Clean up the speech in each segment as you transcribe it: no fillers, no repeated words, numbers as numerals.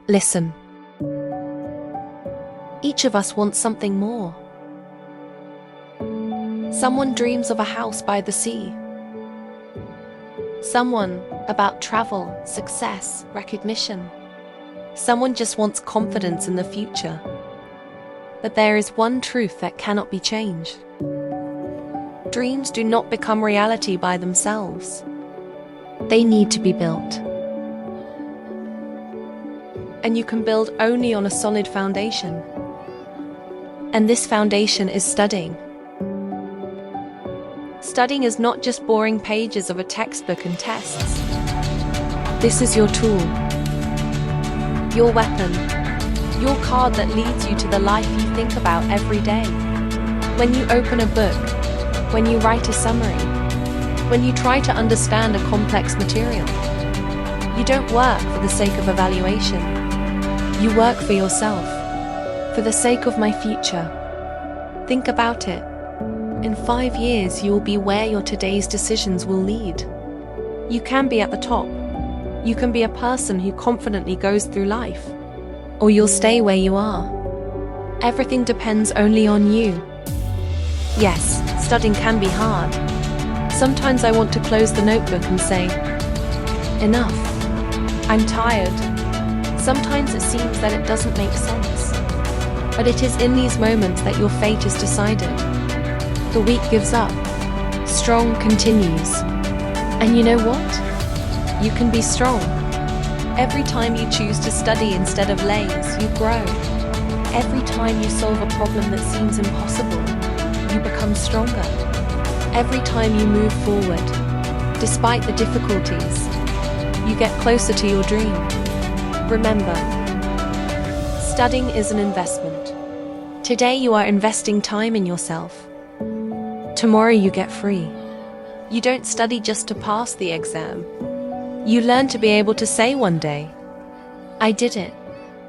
Listen. Each of us wants something more. Someone dreams of a house by the sea. Someone about travel, success, recognition. Someone just wants confidence in the future. But there is one truth that cannot be changed. Dreams do not become reality by themselves. They need to be built. And you can build only on a solid foundation. And this foundation is studying. Studying is not just boring pages of a textbook and tests. This is your tool, your weapon, your card that leads you to the life you think about every day. When you open a book, when you write a summary, when you try to understand a complex material, you don't work for the sake of evaluation. You work for yourself, for the sake of my future. Think about it. In 5 years, you will be where your today's decisions will lead. You can be at the top. You can be a person who confidently goes through life. Or you'll stay where you are. Everything depends only on you. Yes, studying can be hard. Sometimes I want to close the notebook and say, enough. I'm tired. Sometimes it seems that it doesn't make sense. But it is in these moments that your fate is decided. The weak gives up. Strong continues. And you know what? You can be strong. Every time you choose to study instead of laze, you grow. Every time you solve a problem that seems impossible, you become stronger. Every time you move forward, despite the difficulties, you get closer to your dream. Remember, studying is an investment. Today you are investing time in yourself. Tomorrow you get free. You don't study just to pass the exam. You learn to be able to say one day, I did it.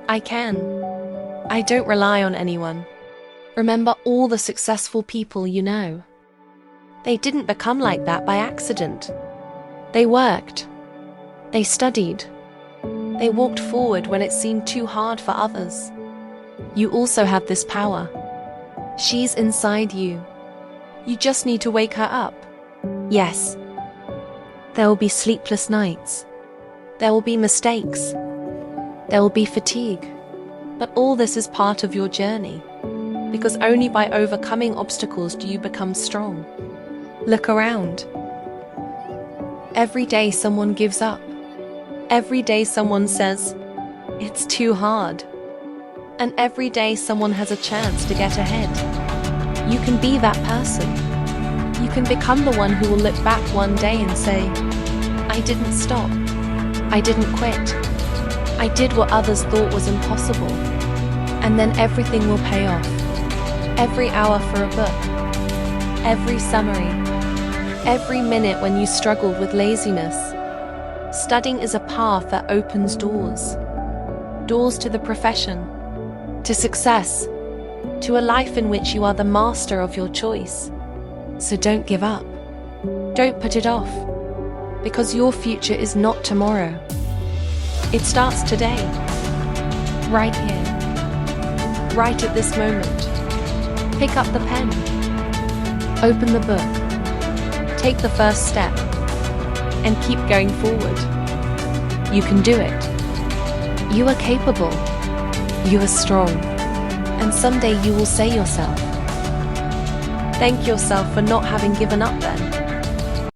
I can. I don't rely on anyone. Remember all the successful people you know. They didn't become like that by accident. They worked. They studied. They walked forward when it seemed too hard for others. You also have this power. She's inside you. You just need to wake her up. Yes. There will be sleepless nights. There will be mistakes. There will be fatigue. But all this is part of your journey. Because only by overcoming obstacles do you become strong. Look around. Every day someone gives up. Every day someone says, it's too hard. And every day someone has a chance to get ahead. You can be that person. You can become the one who will look back one day and say, I didn't stop. I didn't quit. I did what others thought was impossible. And then everything will pay off. Every hour for a book. Every summary. Every minute when you struggled with laziness. Studying is a path that opens doors. Doors to the profession, to success, to a life in which you are the master of your choice. So don't give up. Don't put it off. Because your future is not tomorrow. It starts today. Right here. Right at this moment. Pick up the pen. Open the book. Take the first step. And keep going forward. You can do it. You are capable. You are strong. And someday you will say yourself, thank yourself for not having given up then.